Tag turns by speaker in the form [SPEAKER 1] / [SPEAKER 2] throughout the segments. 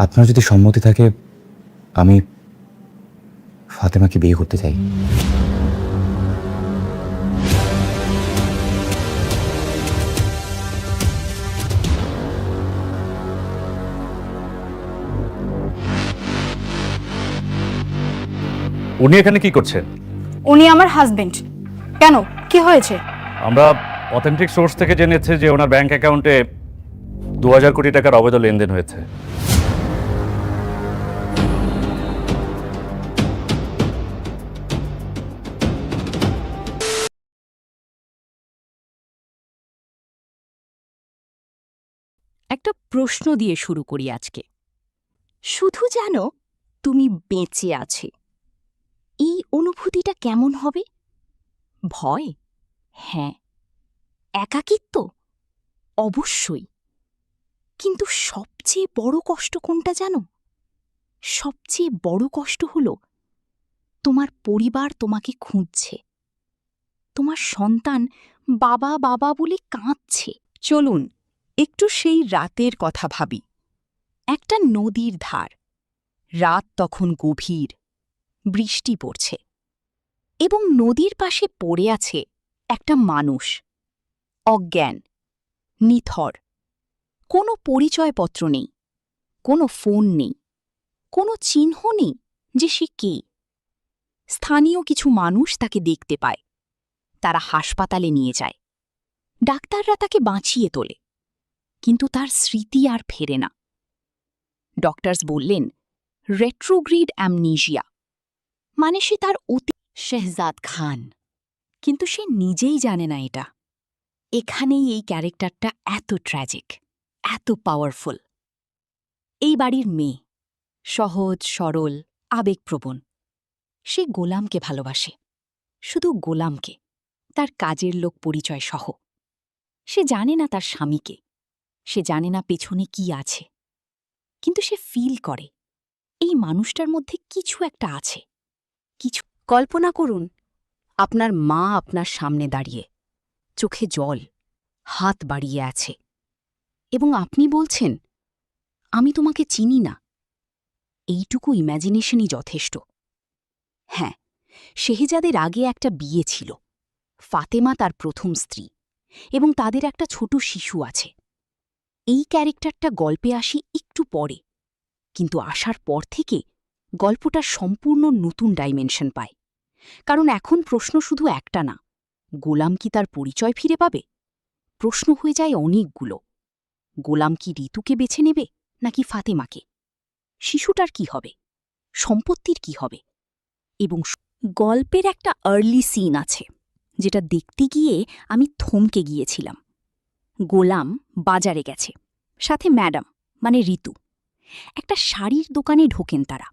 [SPEAKER 1] আপনার যদি সম্মতি থাকে আমি ফাতেমাকে বিয়ে করতে চাই।
[SPEAKER 2] উনি এখানে কি করছেন?
[SPEAKER 3] উনি আমার হাজবেন্ড। কেন, কি হয়েছে?
[SPEAKER 2] আমরা অথেন্টিক সোর্স থেকে জেনেছি যে ওনার ব্যাংক অ্যাকাউন্টে 2000 কোটি টাকার অবৈধ লেনদেন হয়েছে।
[SPEAKER 4] একটা প্রশ্ন দিয়ে শুরু করি আজকে। শুধু জানো তুমি বেঁচে আছে, এই অনুভূতিটা কেমন হবে? ভয়? হ্যাঁ। একাকিত্ব? অবশ্যই। কিন্তু সবচেয়ে বড় কষ্ট কোনটা জানো? সবচেয়ে বড় কষ্ট হলো তোমার পরিবার তোমাকে খুঁজছে, তোমার সন্তান বাবা বাবা বলে কাঁদছে। চলুন একটু সেই রাতের কথা ভাবি। একটা নদীর ধার, রাত তখন গভীর, বৃষ্টি পড়ছে এবং নদীর পাশে পড়ে আছে একটা মানুষ, অজ্ঞান, নিথর। কোনো পরিচয়পত্র নেই, কোনো ফোন নেই, কোনো চিহ্ন নেই যে সে কে। স্থানীয় কিছু মানুষ তাকে দেখতে পায়, তারা হাসপাতালে নিয়ে যায়, ডাক্তাররা তাকে বাঁচিয়ে তোলে, কিন্তু তার স্মৃতি আর ফেরে না। ডক্টরস বললেন রেট্রোগ্রিড অ্যামনিজিয়া, মানে সে তার শেহজাদ খান, কিন্তু সে নিজেই জানে না এটা। এখানেই এই ক্যারেক্টারটা এত ট্র্যাজিক, এত পাওয়ারফুল। এই বাড়ির মেয়ে, সহজ সরল আবেগপ্রবণ। সে গোলামকে ভালোবাসে, শুধু গোলামকে, তার কাজের লোক পরিচয় সহ। সে জানে না তার স্বামীকে, সে জানে না পেছনে কি আছে, কিন্তু সে ফিল করে এই মানুষটার মধ্যে কিছু একটা আছে। কিছু কল্পনা করুন, আপনার মা আপনার সামনে দাঁড়িয়ে, চোখে জল, হাত বাড়িয়ে আছে, এবং আপনি বলছেন, আমি তোমাকে চিনি না। এইটুকু ইম্যাজিনেশনই যথেষ্ট। হ্যাঁ, শেহজাদের আগে একটা বিয়ে ছিল, ফাতেমা তার প্রথম স্ত্রী, এবং তাদের একটা ছোট শিশু আছে। এই ক্যারেক্টারটা গল্পে আসি একটু পরে, কিন্তু আসার পর থেকে গল্পটা সম্পূর্ণ নতুন ডাইমেনশন পায়। কারণ এখন প্রশ্ন শুধু একটা না, গোলাম কি তার পরিচয় ফিরে পাবে? প্রশ্ন হয়ে যায় অনেকগুলো। গোলাম কি ঋতুকে বেছে নেবে নাকি ফাতেমাকে? শিশুটার কি হবে? সম্পত্তির কি হবে? এবং গল্পের একটা আর্লি সিন আছে, যেটা দেখতে গিয়ে আমি থমকে গিয়েছিলাম। গোলাম বাজারে গেছে, সাথে ম্যাডাম মানে ঋতু। একটা শাড়ির দোকানে ঢোকেন তারা।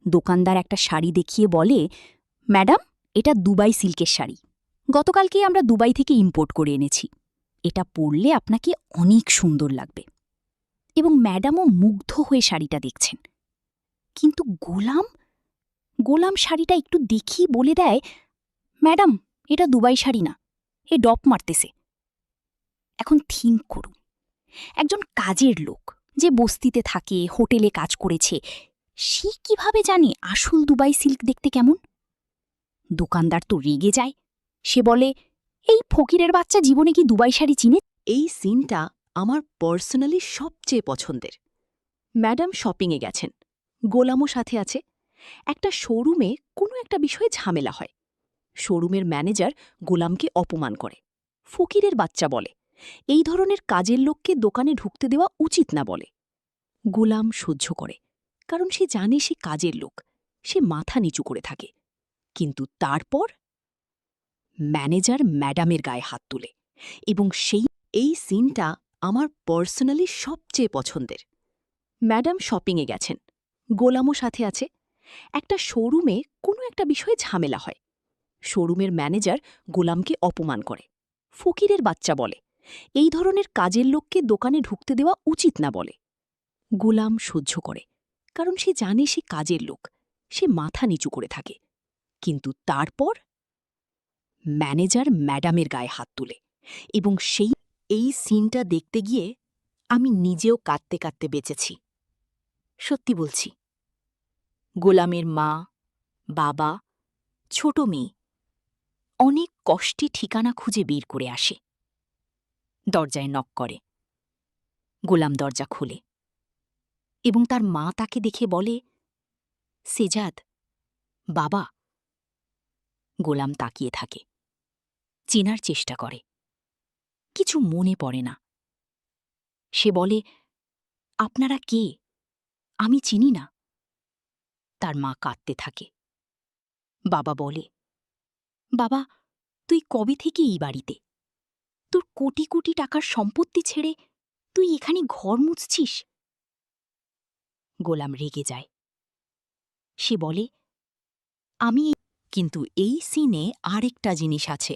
[SPEAKER 4] দোকানদার একটা শাড়ি দেখিয়ে বলে, ম্যাডাম, এটা দুবাই সিল্কের শাড়ি, গতকালকেই আমরা দুবাই থেকে ইম্পোর্ট করে এনেছি, এটা পরলে আপনাকে অনেক সুন্দর লাগবে। এবং ম্যাডামও মুগ্ধ হয়ে শাড়িটা দেখছেন। কিন্তু গোলাম শাড়িটা একটু দেখি বলে দেয়, ম্যাডাম, এটা দুবাই শাড়ি না, এ ডপ মারতেছে। এখন থিঙ্ক করুন, একজন কাজের লোক যে বস্তিতে থাকে, হোটেলে কাজ করেছে, সে কিভাবে জানে আসল দুবাই সিল্ক দেখতে কেমন? দোকানদার তো রেগে যায়, সে বলে, এই ফকিরের বাচ্চা জীবনে কি দুবাই শাড়ি চিনে? এই সিনটা আমার পার্সোনালি সবচেয়ে পছন্দের। ম্যাডাম শপিংয়ে গেছেন, গোলামও সাথে আছে। একটা শোরুমে কোনো একটা বিষয়ে ঝামেলা হয়। শোরুমের ম্যানেজার গোলামকে অপমান করে, ফকিরের বাচ্চা বলে, এই ধরনের কাজের লোককে দোকানে ঢুকতে দেওয়া উচিত না বলে। গোলাম সহ্য করে, কারণ সে জানে সে কাজের লোক, সে মাথা নিচু করে থাকে। কিন্তু তারপর ম্যানেজার ম্যাডামের গায়ে হাত তুলে, এবং এই সিনটা আমার পার্সোনালি সবচেয়ে পছন্দের। ম্যাডাম শপিংয়ে গেছেন, গোলামও সাথে আছে। একটা শোরুমে কোনো একটা বিষয়ে ঝামেলা হয়। শোরুমের ম্যানেজার গোলামকে অপমান করে, ফকিরের বাচ্চা বলে, এই ধরনের কাজের লোককে দোকানে ঢুকতে দেওয়া উচিত না বলে। গোলাম সহ্য করে, কারণ সে জানে সে কাজের লোক, সে মাথা নিচু করে থাকে। কিন্তু তারপর ম্যানেজার ম্যাডামের গায়ে হাত তুলে, এবং এই সিনটা দেখতে গিয়ে আমি নিজেও কাঁদতে কাঁদতে বেঁচেছি। সত্যি বলছি। গোলামের মা, বাবা, ছোট মেয়ে অনেক কষ্টে ঠিকানা খুঁজে বের করে আসে। দরজায় নক করে। গোলাম দরজা খোলে এবং তার মা তাকে দেখে বলে, সেজাদ, বাবা। গোলাম তাকিয়ে থাকে, চেনার চেষ্টা করে, কিছু মনে পড়ে না। সে বলে, আপনারা কে? আমি চিনি না। তার মা কাঁদতে থাকে। বাবা বলে, বাবা, তুই কবে থেকে এই বাড়িতে? তোর কোটি কোটি টাকার সম্পত্তি ছেড়ে তুই এখানে ঘর মুছছিস? গোলাম রেগে যায়। সে বলে, আমি। কিন্তু এই সিনে আরেকটা জিনিস আছে।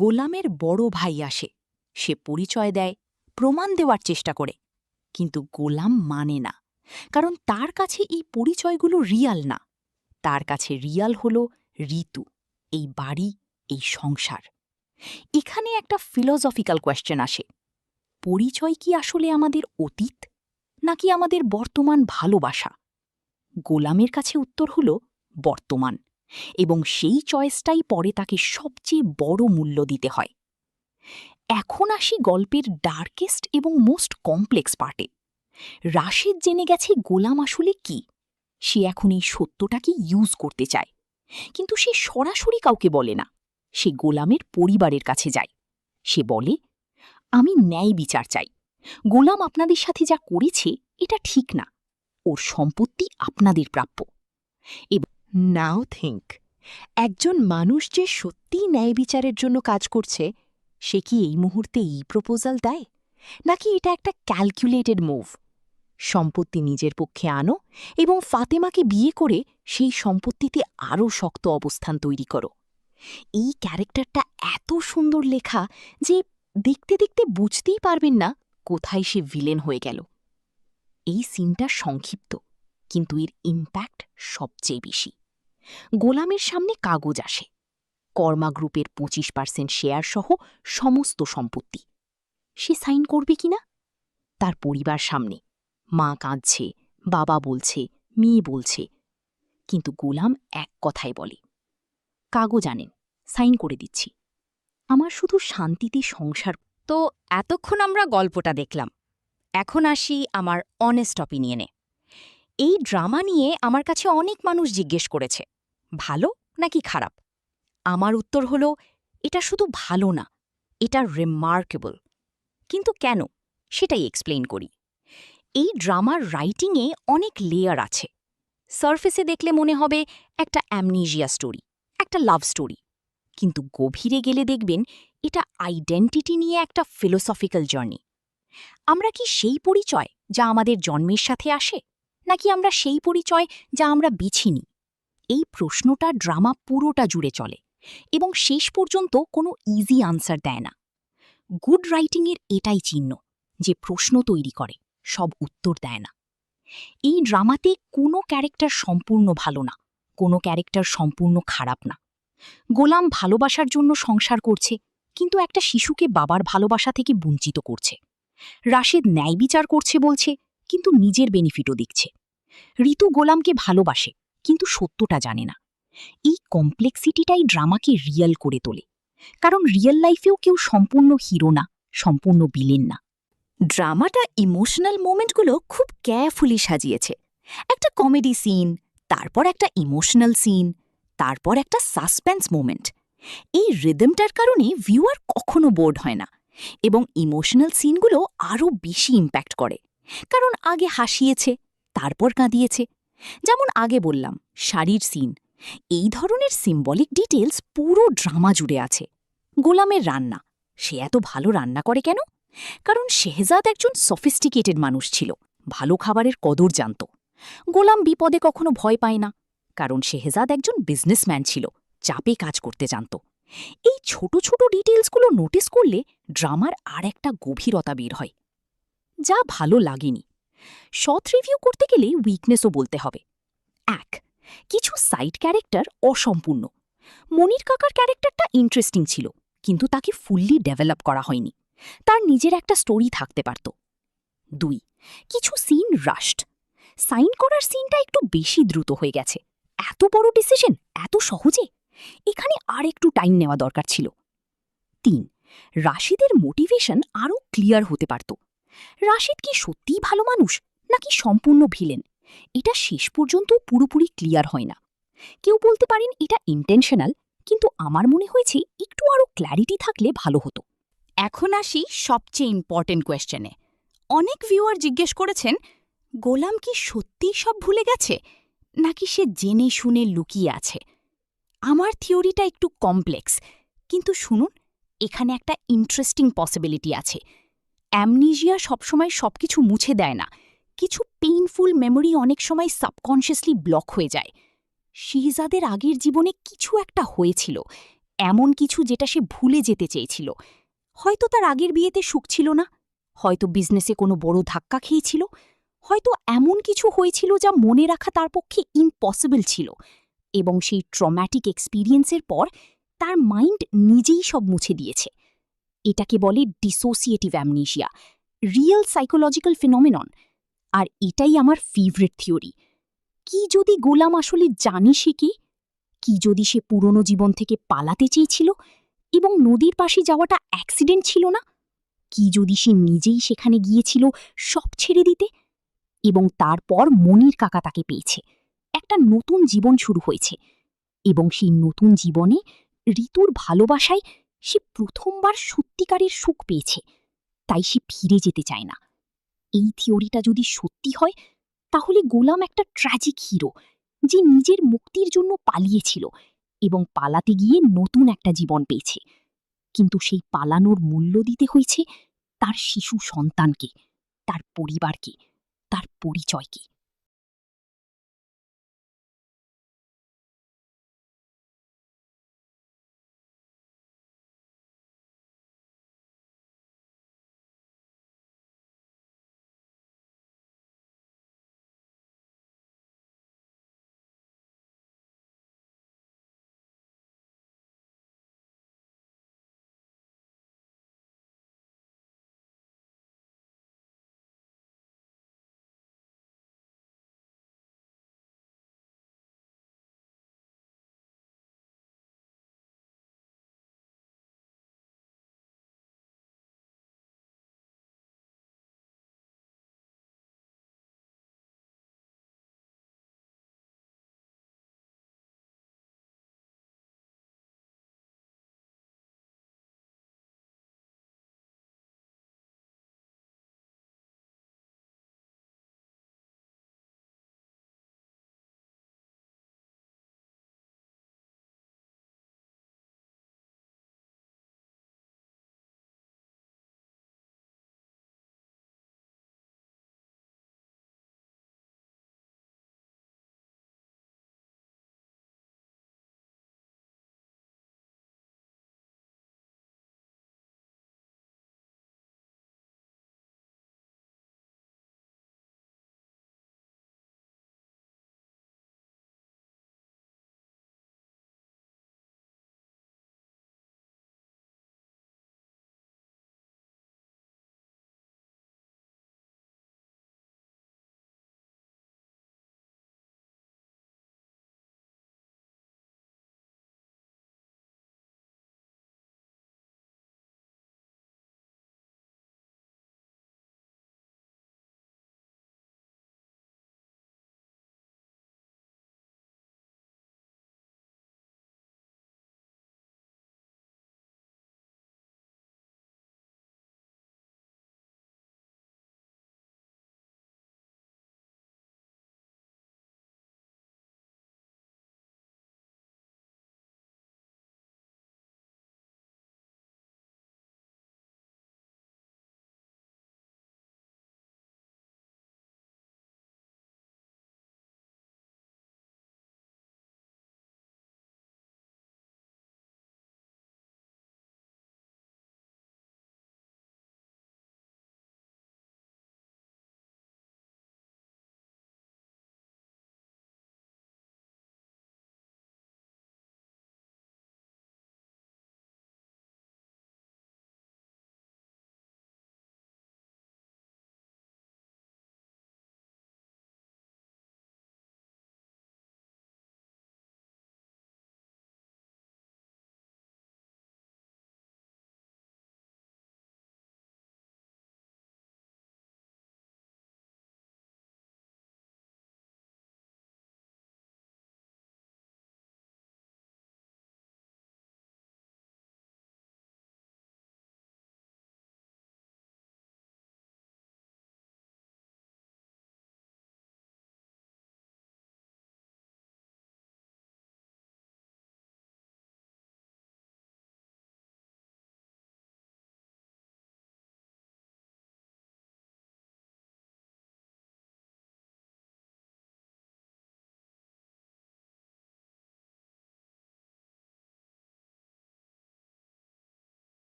[SPEAKER 4] গোলামের বড় ভাই আসে। সে পরিচয় দেয়, প্রমাণ দেওয়ার চেষ্টা করে, কিন্তু গোলাম মানে না, কারণ তার কাছে এই পরিচয়গুলো রিয়াল না। তার কাছে রিয়াল হল ঋতু, এই বাড়ি, এই সংসার। এখানে একটা ফিলোসফিক্যাল কোয়েশ্চেন আসে, পরিচয় কি আসলে আমাদের অতীত নাকি আমাদের বর্তমান ভালোবাসা? গোলামের কাছে উত্তর হল বর্তমান, এবং সেই চয়েসটাই পরে তাকে সবচেয়ে বড় মূল্য দিতে হয়। এখন আসি গল্পের ডার্কেস্ট এবং মোস্ট কমপ্লেক্স পার্টে। রাশেদ জেনে গেছে গোলাম আসলে কি। সে এখন এই সত্যটাকে ইউজ করতে চায়, কিন্তু সে সরাসরি কাউকে বলে না। সে গোলামের পরিবারের কাছে যায়। সে বলে, আমি ন্যায় বিচার চাই। গোলাম আপনাদের সাথে যা করেছে এটা ঠিক না। ওর সম্পত্তি আপনাদের প্রাপ্য।
[SPEAKER 5] নাও থিঙ্ক, একজন মানুষ যে সত্যিই ন্যায় বিচারের জন্য কাজ করছে, সে কি এই মুহূর্তে এই প্রপোজাল দেয়, নাকি এটা একটা ক্যালকুলেটেড মুভ? সম্পত্তি নিজের পক্ষে আনো এবং ফাতেমাকে বিয়ে করে সেই সম্পত্তিতে আরও শক্ত অবস্থান তৈরি করো। এই ক্যারেক্টারটা এত সুন্দর লেখা যে দেখতে দেখতে বুঝতেই পারবেন না কোথায় সে ভিলেন হয়ে গেল। এই সিনটা সংক্ষিপ্ত, কিন্তু এর ইম্প্যাক্ট সবচেয়ে বেশি। গোলামের সামনে কাগজ আসে, কর্মা গ্রুপের 25% শেয়ার সহ সমস্ত সম্পত্তি। সে সাইন করবে কিনা? তার পরিবার সামনে মা কাঁদছে, বাবা বলছে, মেয়ে বলছে, কিন্তু গোলাম এক কথাই বলে, কাগজ আনেন, সাইন করে দিচ্ছি। আমার শুধু শান্তিতে সংসার।
[SPEAKER 4] তো এতক্ষণ আমরা গল্পটা দেখলাম। এখন আসি আমার অনেস্ট অপিনিয়নে। এই ড্রামা নিয়ে আমার কাছে অনেক মানুষ জিজ্ঞেস করেছে, ভালো নাকি খারাপ? আমার উত্তর হল, এটা শুধু ভালো না, এটা রিমার্কেবল। কিন্তু কেন, সেটাই এক্সপ্লেইন করি। এই ড্রামার রাইটিংয়ে অনেক লেয়ার আছে। সারফেসে দেখলে মনে হবে একটা অ্যামনিজিয়া স্টোরি, একটা লাভ স্টোরি, কিন্তু গভীরে গেলে দেখবেন এটা আইডেন্টিটি নিয়ে একটা ফিলোসফিক্যাল জার্নি। আমরা কি সেই পরিচয় যা আমাদের জন্মের সাথে আসে, নাকি আমরা সেই পরিচয় যা আমরা বেছি নিই? এই প্রশ্নটা ড্রামা পুরোটা জুড়ে চলে এবং শেষ পর্যন্ত কোনো ইজি আনসার দেয় না। গুড রাইটিংয়ের এটাই চিহ্ন, যে প্রশ্ন তৈরি করে, সব উত্তর দেয় না। এই ড্রামাতে কোনো ক্যারেক্টার সম্পূর্ণ ভালো না, কোনো ক্যারেক্টার সম্পূর্ণ খারাপ না। গোলাম ভালোবাসার জন্য সংসার করছে, কিন্তু একটা শিশুকে বাবার ভালোবাসা থেকে বঞ্চিত করছে। রাশেদ ন্যায় বিচার করছে বলছে, কিন্তু নিজের বেনিফিটও দেখছে। ঋতু গোলামকে ভালোবাসে, কিন্তু সত্যটা জানে না। এই কমপ্লেক্সিটিটাই ড্রামাকে রিয়েল করে তোলে, কারণ রিয়েল লাইফেও কেউ সম্পূর্ণ হিরো না, সম্পূর্ণ বিলেন না। ড্রামাটা ইমোশনাল মোমেন্টগুলো খুব কেয়ারফুলি সাজিয়েছে। একটা কমেডি সিন, তারপর একটা ইমোশনাল সিন, তারপর একটা সাসপেন্স মোমেন্ট। এই রিদমটার কারণে ভিউয়ার কখনো বোর্ড হয় না, এবং ইমোশনাল সিনগুলো আরও বেশি ইম্প্যাক্ট করে, কারণ আগে হাসিয়েছে, তারপর কাঁদিয়েছে। যেমন আগে বললাম, শাড়ির সিন। এই ধরনের সিম্বলিক ডিটেলস পুরো ড্রামা জুড়ে আছে। গোলামের রান্না, সে এত ভালো রান্না করে কেন? কারণ শেহজাদ একজন সফিস্টিকেটেড মানুষ ছিল, ভালো খাবারের কদর জানত। গোলাম বিপদে কখনো ভয় পায় না, কারণ শেহজাদ একজন বিজনেসম্যান ছিল, চাপে কাজ করতে জানত। এই ছোট ছোট ডিটেলসগুলো নোটিস করলে ড্রামার আর একটা গভীরতা বের হয়, যা ভালো লাগেনি। শর্ট রিভিউ করতে গেলে উইকনেসও বলতে হবে। 1, কিছু সাইড ক্যারেক্টার অসম্পূর্ণ। মনির কাকার ক্যারেক্টারটা ইন্টারেস্টিং ছিল, কিন্তু তাকে ফুললি ডেভেলপ করা হয়নি। তার নিজের একটা স্টোরি থাকতে পারত। 2, কিছু সিন রাশড। সাইন করার সিনটা একটু বেশি দ্রুত হয়ে গেছে। এত বড় ডিসিশন এত সহজে? এখানে আর একটু টাইম নেওয়া দরকার ছিল। 3. রাশিদের মোটিভেশন আরও ক্লিয়ার হতে পারত। রাশিদ কি সত্যিই ভালো মানুষ নাকি সম্পূর্ণ ভিলেন, এটা শেষ পর্যন্ত পুরোপুরি ক্লিয়ার হয় না। কেউ বলতে পারেন এটা ইন্টেনশনাল, কিন্তু আমার মনে হয়েছে একটু আরও ক্ল্যারিটি থাকলে ভালো হতো। এখন আসি সবচেয়ে ইম্পর্টেন্ট কোয়েশ্চেনে। অনেক ভিউয়ার জিজ্ঞেস করেছেন, গোলাম কি সত্যিই সব ভুলে গেছে নাকি সে জেনে শুনে লুকিয়ে আছে? আমার থিওরিটা একটু কমপ্লেক্স, কিন্তু শুনুন, এখানে একটা ইন্টারেস্টিং পসিবিলিটি আছে। অ্যামনিজিয়া সবসময় সবকিছু মুছে দেয় না। কিছু পেইনফুল মেমোরি অনেক সময় সাবকনশিয়াসলি ব্লক হয়ে যায়। শিহজাদের আগের জীবনে কিছু একটা হয়েছিল, এমন কিছু যেটা সে ভুলে যেতে চেয়েছিল। হয়তো তার আগের বিয়েতে সুখ ছিল না, হয়তো বিজনেসে কোনো বড় ধাক্কা খেয়েছিল, হয়তো এমন কিছু হয়েছিল যা মনে রাখা তার পক্ষে ইম্পসিবল ছিল, এবং সেই ট্রম্যাটিক এক্সপিরিয়েন্সের পর তার মাইন্ড নিজেই সব মুছে দিয়েছে। এটাকে বলে dissociative amnesia, real psychological phenomenon. আর এটাই আমার ফেভারিট থিওরি। কি যদি গোলাম আসলে জানে সে কে? কি যদি সে পুরনো জীবন থেকে পালাতে চেয়েছিল এবং নদীর পাশে যাওয়াটা অ্যাক্সিডেন্ট ছিল না? কি যদি সে নিজেই সেখানে গিয়েছিল সব ছেড়ে দিতে, এবং তারপর মনির কাকা তাকে পেয়েছে, একটা নতুন জীবন শুরু হয়েছে, এবং সেই নতুন জীবনে ঋতুর ভালোবাসায় সে প্রথমবার সত্যিকারের সুখ পেয়েছে, তাই সে ফিরে যেতে চায় না। এই থিওরিটা যদি সত্যি হয়, তাহলে গোলাম একটা ট্র্যাজিক হিরো যে নিজের মুক্তির জন্য পালিয়েছিল এবং পালাতে গিয়ে নতুন একটা জীবন পেয়েছে, কিন্তু সেই পালানোর মূল্য দিতে হয়েছে তার শিশু সন্তানকে, তার পরিবারকে, তার পরিচয়কে।